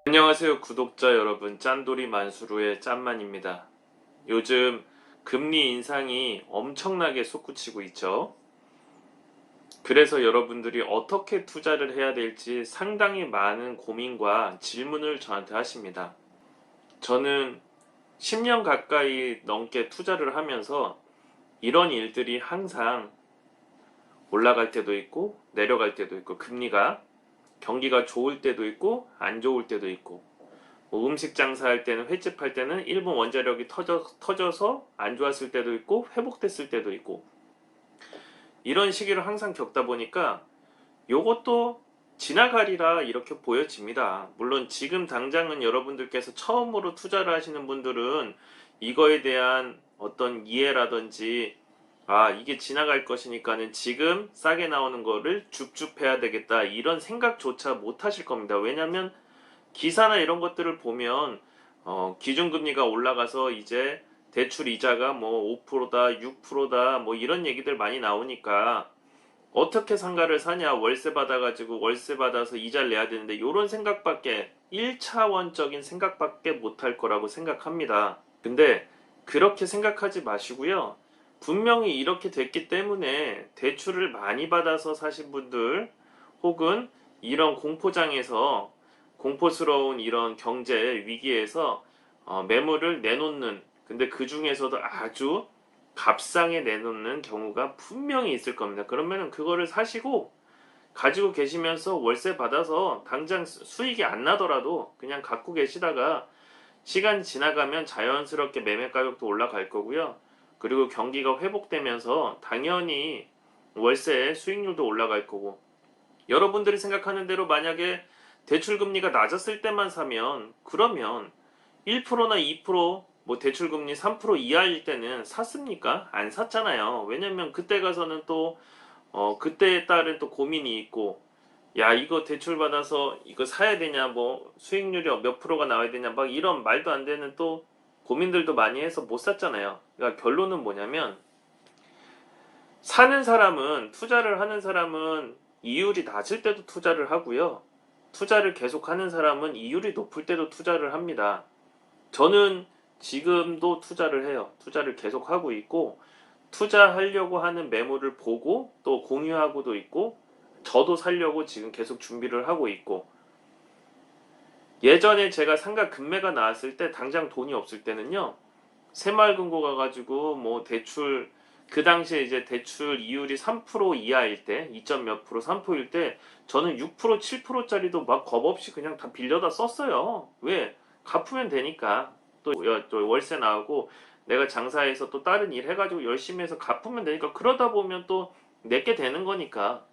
안녕하세요 구독자 여러분, 짠돌이 만수르의 짠만입니다. 요즘 금리 인상이 엄청나게 솟구치고 있죠. 그래서 여러분들이 어떻게 투자를 해야 될지 상당히 많은 고민과 질문을 저한테 하십니다. 저는 10년 가까이 넘게 투자를 하면서 이런 일들이 항상 올라갈 때도 있고 내려갈 때도 있고, 금리가 경기가 좋을 때도 있고 안 좋을 때도 있고, 뭐 음식 장사할 때는, 횟집할 때는 일본 원자력이 터져서 안 좋았을 때도 있고 회복됐을 때도 있고, 이런 시기를 항상 겪다 보니까 요것도 지나가리라 이렇게 보여집니다. 물론 지금 당장은 여러분들께서 처음으로 투자를 하시는 분들은 이거에 대한 어떤 이해라든지, 이게 지나갈 것이니까는 지금 싸게 나오는 거를 줍줍해야 되겠다, 이런 생각조차 못 하실 겁니다. 왜냐면 기사나 이런 것들을 보면 기준금리가 올라가서 이제 대출 이자가 뭐 5%다 6%다 뭐 이런 얘기들 많이 나오니까 어떻게 상가를 사냐, 월세 받아가지고 월세 받아서 이자를 내야 되는데, 이런 생각밖에, 1차원적인 생각밖에 못할 거라고 생각합니다. 근데 그렇게 생각하지 마시고요, 분명히 이렇게 됐기 때문에 대출을 많이 받아서 사신 분들, 혹은 이런 공포장에서, 공포스러운 이런 경제 위기에서 매물을 내놓는, 근데 그 중에서도 아주 값상에 내놓는 경우가 분명히 있을 겁니다. 그러면은 그거를 사시고 가지고 계시면서 월세 받아서 당장 수익이 안 나더라도 그냥 갖고 계시다가 시간이 지나가면 자연스럽게 매매 가격도 올라갈 거고요. 그리고 경기가 회복되면서 당연히 월세 수익률도 올라갈 거고, 여러분들이 생각하는 대로 만약에 대출금리가 낮았을 때만 사면, 그러면 1%나 2%, 뭐 대출금리 3% 이하일 때는 샀습니까? 안 샀잖아요. 왜냐면 그때 가서는 또 그때에 따른 또 고민이 있고, 야 이거 대출 받아서 이거 사야 되냐, 뭐 수익률이 몇 프로가 나와야 되냐, 막 이런 말도 안 되는 또 고민들도 많이 해서 못 샀잖아요. 그러니까 결론은 뭐냐면, 사는 사람은, 투자를 하는 사람은 이율이 낮을 때도 투자를 하고요, 투자를 계속하는 사람은 이율이 높을 때도 투자를 합니다. 저는 지금도 투자를 해요. 투자를 계속 하고 있고, 투자하려고 하는 매물을 보고 또 공유하고도 있고, 저도 살려고 지금 계속 준비를 하고 있고, 예전에 제가 상가 급매가 나왔을 때 당장 돈이 없을 때는요, 새마을금고 가가지고 뭐 대출, 그 당시에 이제 대출 이율이 3% 이하일 때, 2점 몇 프로, 3%일 때 저는 6%, 7%짜리도 막 겁없이 그냥 다 빌려다 썼어요. 왜? 갚으면 되니까. 또 월세 나오고 내가 장사해서 또 다른 일 해가지고 열심히 해서 갚으면 되니까, 그러다 보면 또 내게 되는 거니까.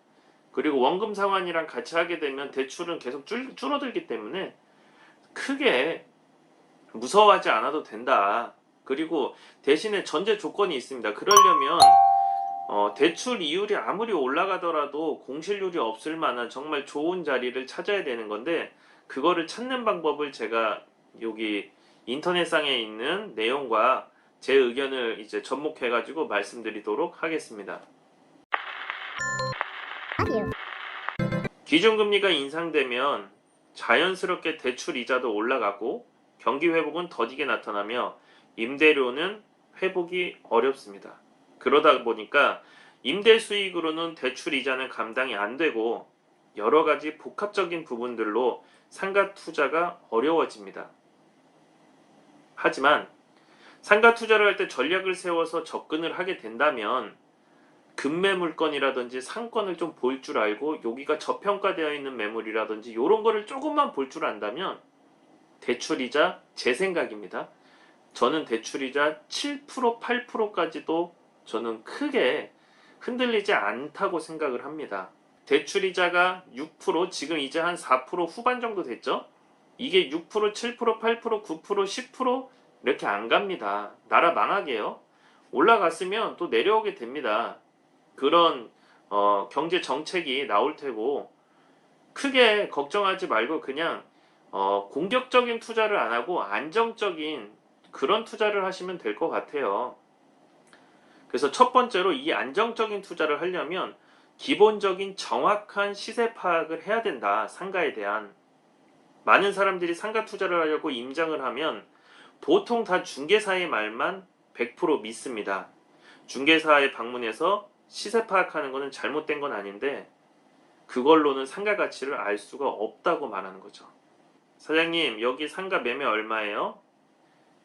그리고 원금 상환이랑 같이 하게 되면 대출은 계속 줄어들기 때문에 크게 무서워하지 않아도 된다. 그리고 대신에 전제 조건이 있습니다. 그러려면 대출 이율이 아무리 올라가더라도 공실률이 없을 만한 정말 좋은 자리를 찾아야 되는 건데, 그거를 찾는 방법을 제가 여기 인터넷상에 있는 내용과 제 의견을 이제 접목해가지고 말씀드리도록 하겠습니다. 기준금리가 인상되면 자연스럽게 대출 이자도 올라가고 경기 회복은 더디게 나타나며 임대료는 회복이 어렵습니다. 그러다 보니까 임대 수익으로는 대출 이자는 감당이 안 되고, 여러 가지 복합적인 부분들로 상가 투자가 어려워집니다. 하지만 상가 투자를 할 때 전략을 세워서 접근을 하게 된다면, 급매 물건이라든지 상권을 좀 볼 줄 알고, 여기가 저평가되어 있는 매물이라든지 이런 거를 조금만 볼 줄 안다면, 대출이자, 제 생각입니다, 저는 대출이자 7%, 8%까지도 저는 크게 흔들리지 않다고 생각을 합니다. 대출이자가 6%, 지금 이제 한 4% 후반 정도 됐죠? 이게 6%, 7%, 8%, 9%, 10% 이렇게 안 갑니다. 나라 망하게요. 올라갔으면 또 내려오게 됩니다. 그런 경제 정책이 나올 테고, 크게 걱정하지 말고 그냥 공격적인 투자를 안 하고 안정적인 그런 투자를 하시면 될 것 같아요. 그래서 첫 번째로 이 안정적인 투자를 하려면 기본적인 정확한 시세 파악을 해야 된다, 상가에 대한. 많은 사람들이 상가 투자를 하려고 임장을 하면 보통 다 중개사의 말만 100% 믿습니다. 중개사에 방문해서 시세 파악하는 것은 잘못된 건 아닌데 그걸로는 상가 가치를 알 수가 없다고 말하는 거죠. 사장님, 여기 상가 매매 얼마예요?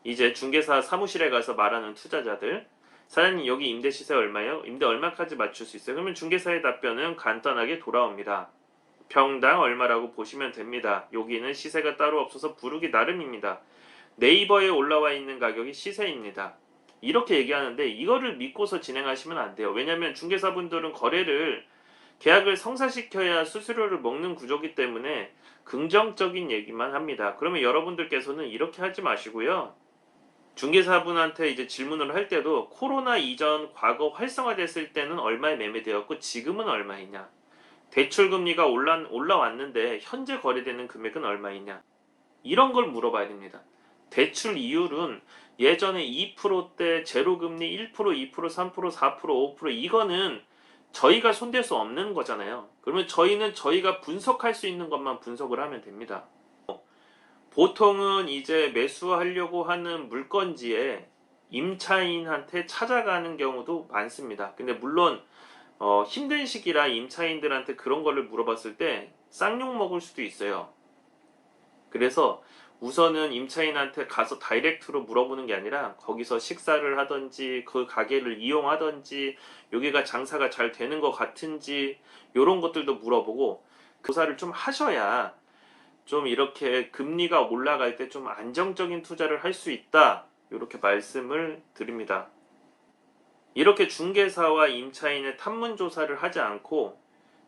이제 중개사 사무실에 가서 말하는 투자자들, 사장님 여기 임대 시세 얼마예요? 임대 얼마까지 맞출 수 있어요? 그러면 중개사의 답변은 간단하게 돌아옵니다. 평당 얼마라고 보시면 됩니다. 여기는 시세가 따로 없어서 부르기 나름입니다. 네이버에 올라와 있는 가격이 시세입니다. 이렇게 얘기하는데 이거를 믿고서 진행하시면 안 돼요. 왜냐하면 중개사분들은 계약을 성사시켜야 수수료를 먹는 구조기 때문에 긍정적인 얘기만 합니다. 그러면 여러분들께서는 이렇게 하지 마시고요. 중개사분한테 이제 질문을 할 때도 코로나 이전 과거 활성화됐을 때는 얼마에 매매되었고 지금은 얼마이냐, 대출금리가 올라왔는데 현재 거래되는 금액은 얼마이냐, 이런 걸 물어봐야 됩니다. 대출 이율은 예전에 2%대 제로금리 1%, 2%, 3%, 4%, 5% 이거는 저희가 손댈 수 없는 거잖아요. 그러면 저희는 저희가 분석할 수 있는 것만 분석을 하면 됩니다. 보통은 이제 매수하려고 하는 물건지에 임차인한테 찾아가는 경우도 많습니다. 근데 물론 힘든 시기라 임차인들한테 그런 거를 물어봤을 때 쌍욕 먹을 수도 있어요. 그래서 우선은 임차인한테 가서 다이렉트로 물어보는 게 아니라 거기서 식사를 하든지 그 가게를 이용하든지 여기가 장사가 잘 되는 것 같은지 이런 것들도 물어보고 조사를 좀 하셔야 좀 이렇게 금리가 올라갈 때 좀 안정적인 투자를 할 수 있다, 이렇게 말씀을 드립니다. 이렇게 중개사와 임차인의 탐문 조사를 하지 않고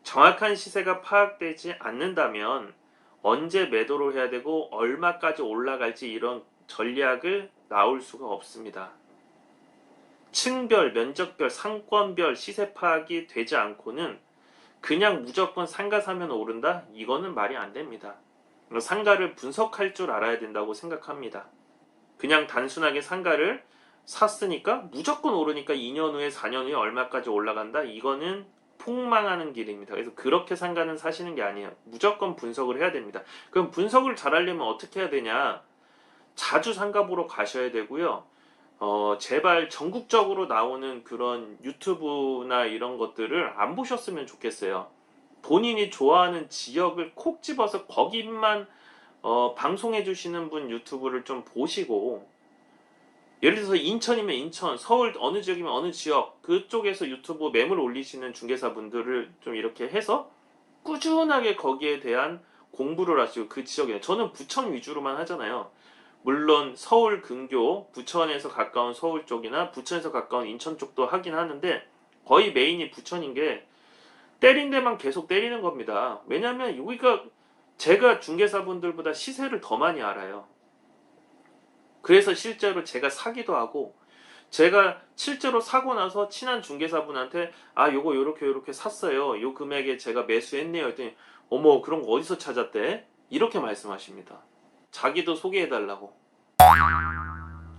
정확한 시세가 파악되지 않는다면 언제 매도를 해야 되고 얼마까지 올라갈지 이런 전략을 나올 수가 없습니다. 층별, 면적별, 상권별 시세 파악이 되지 않고는 그냥 무조건 상가 사면 오른다? 이거는 말이 안 됩니다. 상가를 분석할 줄 알아야 된다고 생각합니다. 그냥 단순하게 상가를 샀으니까 무조건 오르니까 2년 후에 4년 후에 얼마까지 올라간다? 이거는 폭망하는 길입니다. 그래서 그렇게 상가는 사시는 게 아니에요. 무조건 분석을 해야 됩니다. 그럼 분석을 잘 하려면 어떻게 해야 되냐? 자주 상가 보러 가셔야 되고요. 제발 전국적으로 나오는 그런 유튜브나 이런 것들을 안 보셨으면 좋겠어요. 본인이 좋아하는 지역을 콕 집어서 거기만 방송해 주시는 분 유튜브를 좀 보시고, 예를 들어서 인천이면 인천, 서울 어느 지역이면 어느 지역, 그쪽에서 유튜브 매물 올리시는 중개사분들을 좀 이렇게 해서 꾸준하게 거기에 대한 공부를 하시고, 그 지역에, 저는 부천 위주로만 하잖아요. 물론 서울 근교, 부천에서 가까운 서울 쪽이나 부천에서 가까운 인천 쪽도 하긴 하는데 거의 메인이 부천인 게 때린 데만 계속 때리는 겁니다. 왜냐면 여기가 제가 중개사분들보다 시세를 더 많이 알아요. 그래서 실제로 제가 사기도 하고, 제가 실제로 사고 나서 친한 중개사분한테 요거 요렇게 샀어요, 요 금액에 제가 매수했네요 했더니 어머 그런 거 어디서 찾았대? 이렇게 말씀하십니다. 자기도 소개해달라고.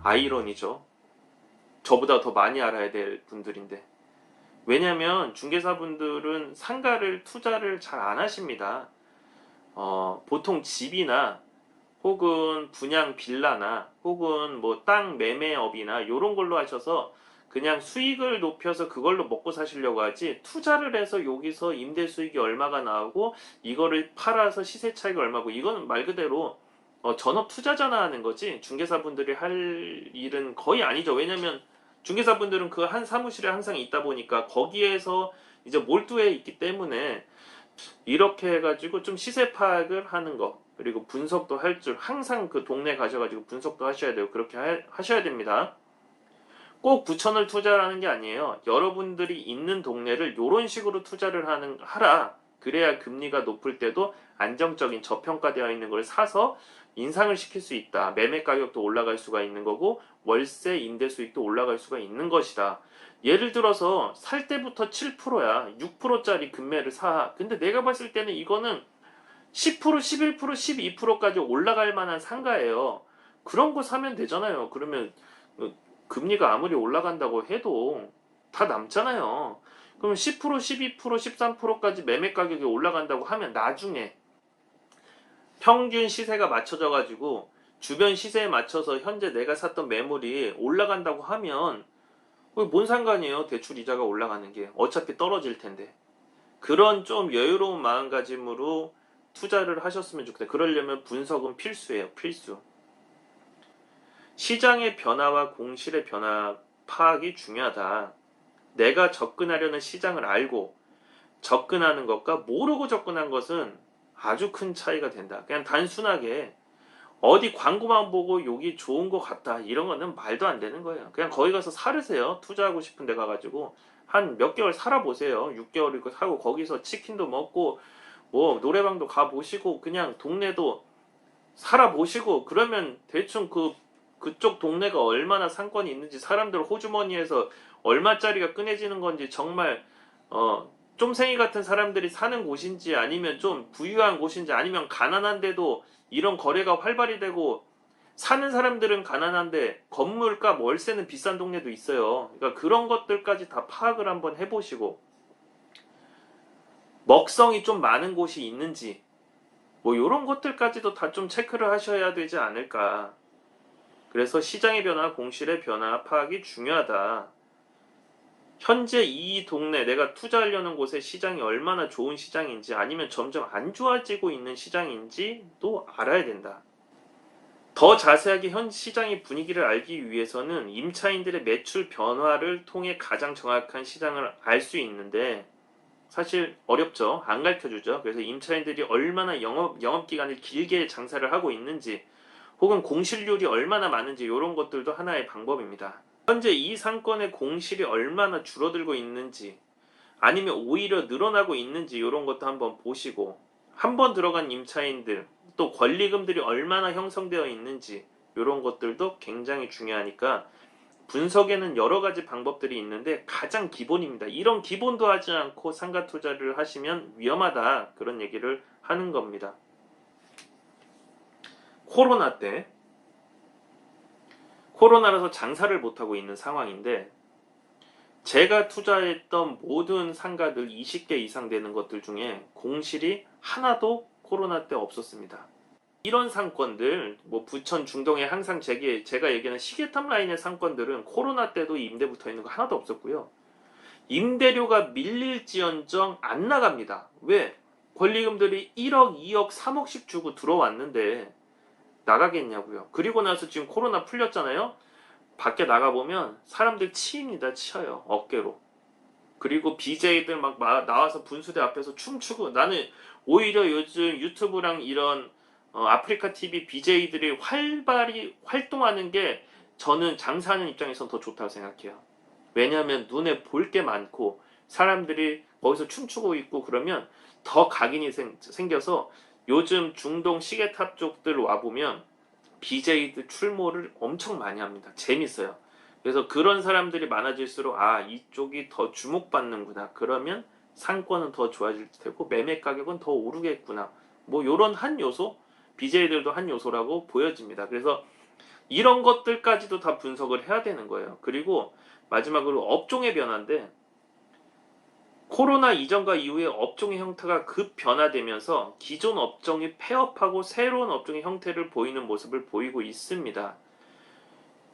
아이러니죠. 저보다 더 많이 알아야 될 분들인데. 왜냐면 중개사분들은 상가를 투자를 잘 안 하십니다. 보통 집이나 혹은 분양 빌라나 혹은 뭐 땅 매매업이나 이런 걸로 하셔서 그냥 수익을 높여서 그걸로 먹고 사시려고 하지, 투자를 해서 여기서 임대 수익이 얼마가 나오고 이거를 팔아서 시세 차익이 얼마고, 이거는 말 그대로 전업 투자자나 하는 거지 중개사분들이 할 일은 거의 아니죠. 왜냐면 중개사분들은 그 한 사무실에 항상 있다 보니까 거기에서 이제 몰두해 있기 때문에 이렇게 해가지고 좀 시세 파악을 하는 거, 그리고 분석도 할 줄, 항상 그 동네 가셔가지고 분석도 하셔야 되고 그렇게 하셔야 됩니다. 꼭 부천을 투자하는 게 아니에요. 여러분들이 있는 동네를 이런 식으로 투자를 하라. 그래야 금리가 높을 때도 안정적인 저평가되어 있는 걸 사서 인상을 시킬 수 있다. 매매 가격도 올라갈 수가 있는 거고 월세 임대 수익도 올라갈 수가 있는 것이다. 예를 들어서 살 때부터 7%야. 6%짜리 금매를 사. 근데 내가 봤을 때는 이거는 10%, 11%, 12%까지 올라갈 만한 상가예요. 그런 거 사면 되잖아요. 그러면 금리가 아무리 올라간다고 해도 다 남잖아요. 그럼 10%, 12%, 13%까지 매매 가격이 올라간다고 하면 나중에 평균 시세가 맞춰져 가지고 주변 시세에 맞춰서 현재 내가 샀던 매물이 올라간다고 하면 뭔 상관이에요. 대출 이자가 올라가는 게 어차피 떨어질 텐데. 그런 좀 여유로운 마음가짐으로 투자를 하셨으면 좋겠다. 그러려면 분석은 필수예요. 필수. 시장의 변화와 공실의 변화 파악이 중요하다. 내가 접근하려는 시장을 알고 접근하는 것과 모르고 접근한 것은 아주 큰 차이가 된다. 그냥 단순하게 어디 광고만 보고 여기 좋은 거 같다 이런 거는 말도 안 되는 거예요. 그냥 거기 가서 사르세요. 투자하고 싶은 데 가가지고 한 몇 개월 살아보세요. 6개월 이거 사고 거기서 치킨도 먹고 뭐 노래방도 가보시고 그냥 동네도 살아보시고 그러면 대충 그쪽 동네가 얼마나 상권이 있는지 사람들 호주머니에서 얼마짜리가 꺼내지는 건지 정말 쫌생이 같은 사람들이 사는 곳인지 아니면 좀 부유한 곳인지 아니면 가난한데도 이런 거래가 활발히 되고 사는 사람들은 가난한데 건물값 월세는 비싼 동네도 있어요. 그러니까 그런 것들까지 다 파악을 한번 해보시고 먹성이 좀 많은 곳이 있는지 뭐 이런 것들까지도 다 좀 체크를 하셔야 되지 않을까. 그래서 시장의 변화, 공실의 변화 파악이 중요하다. 현재 이 동네 내가 투자하려는 곳의 시장이 얼마나 좋은 시장인지 아니면 점점 안 좋아지고 있는 시장인지도 알아야 된다. 더 자세하게 현 시장의 분위기를 알기 위해서는 임차인들의 매출 변화를 통해 가장 정확한 시장을 알 수 있는데 사실 어렵죠. 안 가르쳐주죠. 그래서 임차인들이 얼마나 영업기간을 길게 장사를 하고 있는지 혹은 공실률이 얼마나 많은지 이런 것들도 하나의 방법입니다. 현재 이 상권의 공실이 얼마나 줄어들고 있는지 아니면 오히려 늘어나고 있는지 이런 것도 한번 보시고 한번 들어간 임차인들 또 권리금들이 얼마나 형성되어 있는지 이런 것들도 굉장히 중요하니까 분석에는 여러 가지 방법들이 있는데 가장 기본입니다. 이런 기본도 하지 않고 상가 투자를 하시면 위험하다 그런 얘기를 하는 겁니다. 코로나 때 코로나라서 장사를 못하고 있는 상황인데 제가 투자했던 모든 상가들 20개 이상 되는 것들 중에 공실이 하나도 코로나 때 없었습니다. 이런 상권들, 뭐 부천 중동에 항상 제가 얘기하는 시계탑 라인의 상권들은 코로나 때도 임대 붙어 있는 거 하나도 없었고요. 임대료가 밀릴지언정 안 나갑니다. 왜? 권리금들이 1억, 2억, 3억씩 주고 들어왔는데 나가겠냐고요. 그리고 나서 지금 코로나 풀렸잖아요. 밖에 나가보면 사람들 치입니다. 치여요. 어깨로. 그리고 BJ들 막 나와서 분수대 앞에서 춤추고 나는 오히려 요즘 유튜브랑 이런 아프리카 TV BJ들이 활발히 활동하는 게 저는 장사하는 입장에선 더 좋다고 생각해요. 왜냐하면 눈에 볼 게 많고 사람들이 거기서 춤추고 있고 그러면 더 각인이 생겨서 요즘 중동 시계탑 쪽들 와보면 BJ들 출몰을 엄청 많이 합니다. 재밌어요. 그래서 그런 사람들이 많아질수록 이쪽이 더 주목받는구나. 그러면 상권은 더 좋아질 테고 매매 가격은 더 오르겠구나. 뭐 요런 한 요소, BJ들도 한 요소라고 보여집니다. 그래서 이런 것들까지도 다 분석을 해야 되는 거예요. 그리고 마지막으로 업종의 변화인데 코로나 이전과 이후에 업종의 형태가 급 변화되면서 기존 업종이 폐업하고 새로운 업종의 형태를 보이는 모습을 보이고 있습니다.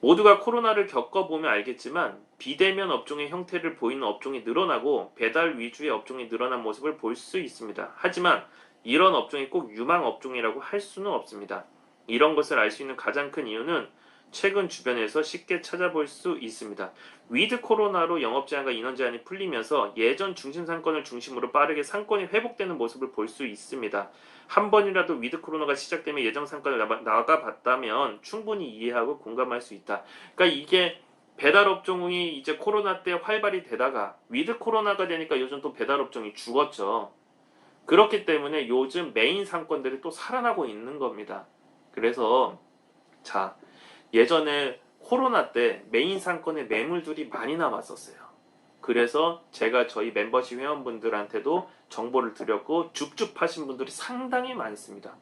모두가 코로나를 겪어보면 알겠지만 비대면 업종의 형태를 보이는 업종이 늘어나고 배달 위주의 업종이 늘어난 모습을 볼 수 있습니다. 하지만 이런 업종이 꼭 유망 업종이라고 할 수는 없습니다. 이런 것을 알 수 있는 가장 큰 이유는 최근 주변에서 쉽게 찾아볼 수 있습니다. 위드 코로나로 영업 제한과 인원 제한이 풀리면서 예전 중심 상권을 중심으로 빠르게 상권이 회복되는 모습을 볼 수 있습니다. 한 번이라도 위드 코로나가 시작되면 예정 상권을 나가봤다면 충분히 이해하고 공감할 수 있다. 그러니까 이게 배달 업종이 이제 코로나 때 활발히 되다가 위드 코로나가 되니까 요즘 또 배달 업종이 죽었죠. 그렇기 때문에 요즘 메인 상권들이 또 살아나고 있는 겁니다. 그래서 자, 예전에 코로나 때 메인 상권의 매물들이 많이 남았었어요. 그래서 제가 저희 멤버십 회원분들한테도 정보를 드렸고 줍줍하신 분들이 상당히 많습니다.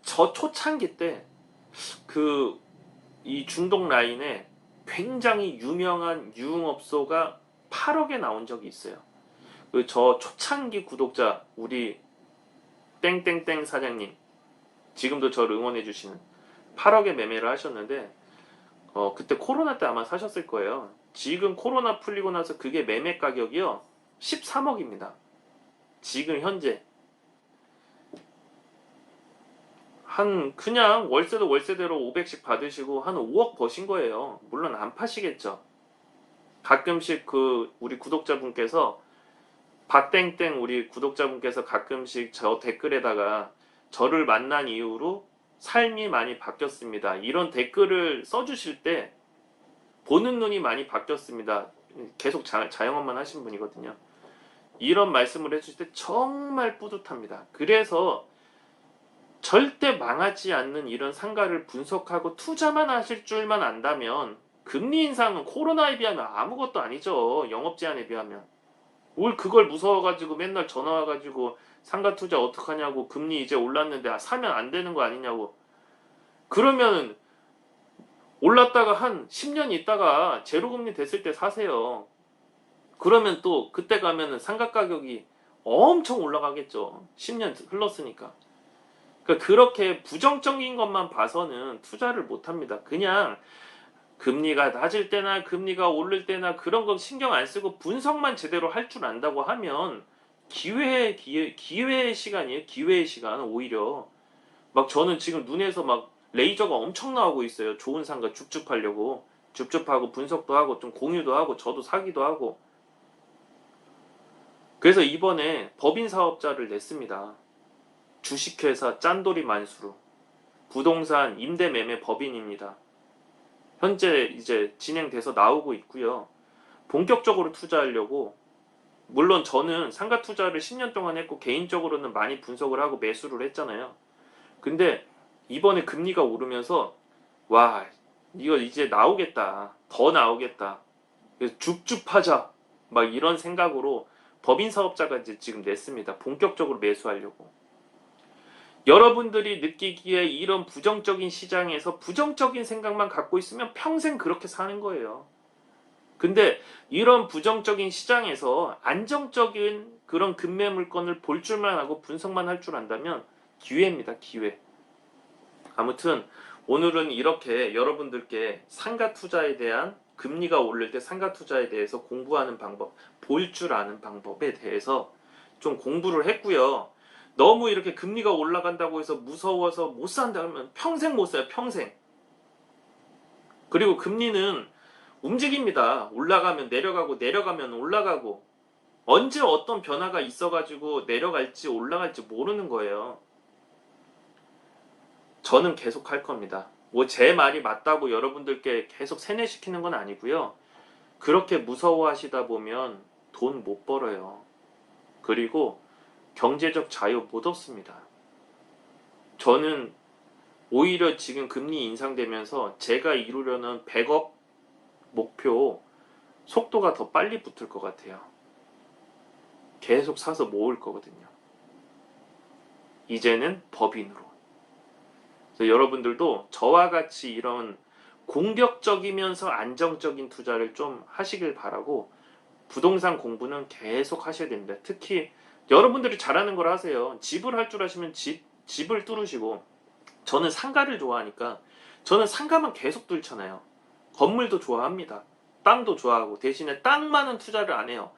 저 초창기 때 이 중동 라인에 굉장히 유명한 유흥업소가 8억에 나온 적이 있어요. 저 초창기 구독자 우리 땡땡땡 사장님 지금도 저를 응원해 주시는 8억에 매매를 하셨는데 그때 코로나 때 아마 사셨을 거예요. 지금 코로나 풀리고 나서 그게 매매 가격이요 13억입니다. 지금 현재 한 그냥 월세도 월세대로 500씩 받으시고 한 5억 버신 거예요. 물론 안 파시겠죠. 가끔씩 우리 구독자분께서 박땡땡 우리 구독자분께서 가끔씩 저 댓글에다가 저를 만난 이후로 삶이 많이 바뀌었습니다. 이런 댓글을 써주실 때 보는 눈이 많이 바뀌었습니다. 계속 자영업만 하신 분이거든요. 이런 말씀을 해주실 때 정말 뿌듯합니다. 그래서 절대 망하지 않는 이런 상가를 분석하고 투자만 하실 줄만 안다면 금리 인상은 코로나에 비하면 아무것도 아니죠. 영업 제한에 비하면. 뭘 그걸 무서워가지고 맨날 전화 와가지고 상가 투자 어떡하냐고 금리 이제 올랐는데 사면 안 되는 거 아니냐고. 그러면 올랐다가 한 10년 있다가 제로금리 됐을 때 사세요. 그러면 또 그때 가면은 상가 가격이 엄청 올라가겠죠. 10년 흘렀으니까. 그러니까 그렇게 부정적인 것만 봐서는 투자를 못 합니다. 그냥 금리가 낮을 때나 금리가 오를 때나 그런 거 신경 안 쓰고 분석만 제대로 할 줄 안다고 하면 기회의 시간이에요. 기회의 시간 오히려. 막 저는 지금 눈에서 막 레이저가 엄청 나오고 있어요. 좋은 상가 줍줍하려고. 줍줍하고 분석도 하고 좀 공유도 하고 저도 사기도 하고. 그래서 이번에 법인 사업자를 냈습니다. 주식회사 짠돌이 만수르. 부동산 임대 매매 법인입니다. 현재 이제 진행돼서 나오고 있고요. 본격적으로 투자하려고 물론 저는 상가 투자를 10년 동안 했고 개인적으로는 많이 분석을 하고 매수를 했잖아요. 근데 이번에 금리가 오르면서 와 이거 이제 나오겠다. 더 나오겠다. 그래서 줍줍하자. 막 이런 생각으로 법인 사업자가 이제 지금 냈습니다. 본격적으로 매수하려고. 여러분들이 느끼기에 이런 부정적인 시장에서 부정적인 생각만 갖고 있으면 평생 그렇게 사는 거예요. 근데 이런 부정적인 시장에서 안정적인 그런 금매 물건을 볼 줄만 하고 분석만 할 줄 안다면 기회입니다. 기회. 아무튼 오늘은 이렇게 여러분들께 상가 투자에 대한 금리가 오를 때 상가 투자에 대해서 공부하는 방법, 볼 줄 아는 방법에 대해서 좀 공부를 했고요. 너무 이렇게 금리가 올라간다고 해서 무서워서 못 산다 하면 평생 못 사요. 평생. 그리고 금리는 움직입니다. 올라가면 내려가고 내려가면 올라가고 언제 어떤 변화가 있어가지고 내려갈지 올라갈지 모르는 거예요. 저는 계속 할 겁니다. 뭐 제 말이 맞다고 여러분들께 계속 세뇌시키는 건 아니고요. 그렇게 무서워하시다 보면 돈 못 벌어요. 그리고 경제적 자유 못 얻습니다. 저는 오히려 지금 금리 인상되면서 제가 이루려는 100억 목표 속도가 더 빨리 붙을 것 같아요. 계속 사서 모을 거거든요. 이제는 법인으로. 그래서 여러분들도 저와 같이 이런 공격적이면서 안정적인 투자를 좀 하시길 바라고 부동산 공부는 계속 하셔야 됩니다. 특히 여러분들이 잘하는 걸 하세요. 집을 할 줄 아시면 집을 뚫으시고 저는 상가를 좋아하니까 저는 상가만 계속 뚫잖아요. 건물도 좋아합니다. 땅도 좋아하고 대신에 땅만은 투자를 안 해요.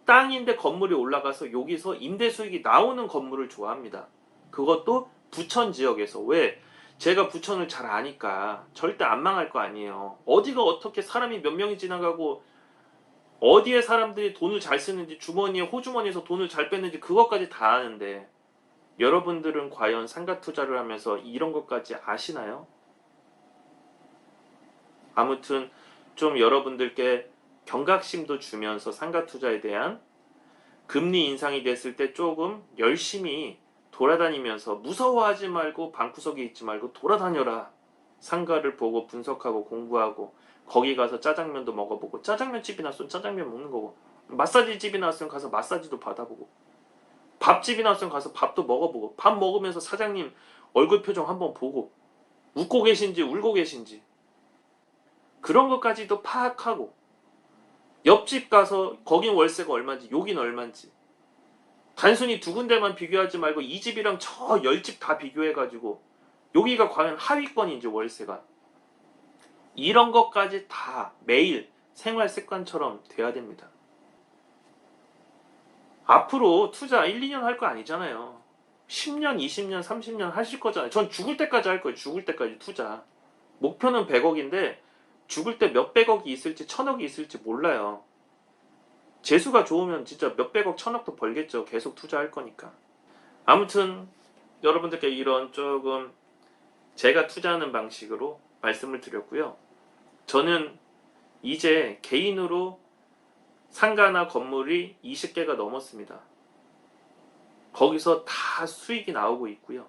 땅인데 건물이 올라가서 여기서 임대 수익이 나오는 건물을 좋아합니다. 그것도 부천 지역에서. 왜? 제가 부천을 잘 아니까 절대 안 망할 거 아니에요. 어디가 어떻게 사람이 몇 명이 지나가고 어디에 사람들이 돈을 잘 쓰는지 주머니에 호주머니에서 돈을 잘 뺐는지 그것까지 다 아는데 여러분들은 과연 상가 투자를 하면서 이런 것까지 아시나요? 아무튼 좀 여러분들께 경각심도 주면서 상가 투자에 대한 금리 인상이 됐을 때 조금 열심히 돌아다니면서 무서워하지 말고 방구석에 있지 말고 돌아다녀라. 상가를 보고 분석하고 공부하고 거기 가서 짜장면도 먹어보고 짜장면 집이 나왔으면 짜장면 먹는 거고 마사지 집이 나왔으면 가서 마사지도 받아보고 밥집이 나왔으면 가서 밥도 먹어보고 밥 먹으면서 사장님 얼굴 표정 한번 보고 웃고 계신지 울고 계신지 그런 것까지도 파악하고 옆집 가서 거긴 월세가 얼마인지 여긴 얼마인지 단순히 두 군데만 비교하지 말고 이 집이랑 저 10집 다 비교해가지고 여기가 과연 하위권인지 월세가. 이런 것까지 다 매일 생활 습관처럼 돼야 됩니다. 앞으로 투자 1, 2년 할 거 아니잖아요. 10년, 20년, 30년 하실 거잖아요. 전 죽을 때까지 할 거예요. 죽을 때까지 투자. 목표는 100억인데 죽을 때 몇백억이 있을지 1000억이 있을지 몰라요. 재수가 좋으면 진짜 몇백억, 1000억도 벌겠죠. 계속 투자할 거니까. 아무튼 여러분들께 이런 조금 제가 투자하는 방식으로 말씀을 드렸고요. 저는 이제 개인으로 상가나 건물이 20개가 넘었습니다. 거기서 다 수익이 나오고 있고요.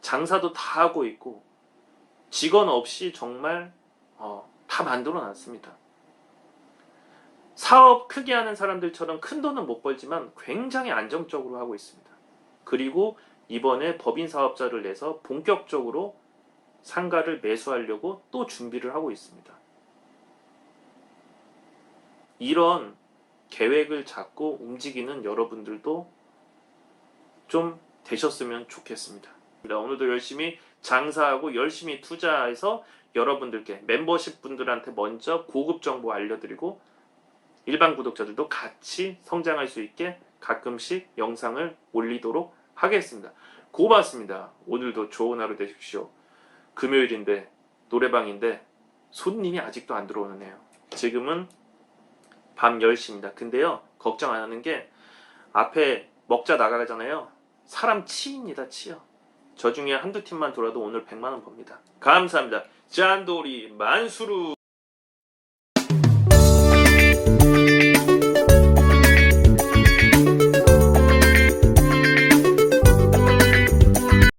장사도 다 하고 있고 직원 없이 정말 다 만들어 놨습니다. 사업 크게 하는 사람들처럼 큰 돈은 못 벌지만 굉장히 안정적으로 하고 있습니다. 그리고 이번에 법인 사업자를 내서 본격적으로 상가를 매수하려고 또 준비를 하고 있습니다. 이런 계획을 잡고 움직이는 여러분들도 좀 되셨으면 좋겠습니다. 오늘도 열심히 장사하고 열심히 투자해서 여러분들께 멤버십 분들한테 먼저 고급 정보 알려드리고 일반 구독자들도 같이 성장할 수 있게 가끔씩 영상을 올리도록 하겠습니다. 고맙습니다. 오늘도 좋은 하루 되십시오. 금요일인데 노래방인데 손님이 아직도 안 들어오네요. 지금은 밤 10시입니다. 근데요, 걱정 안 하는 게 앞에 먹자 나가잖아요. 사람 치입니다. 치여. 저 중에 한두 팀만 돌아도 오늘 100만원 법니다. 감사합니다. 짠돌이 만수루.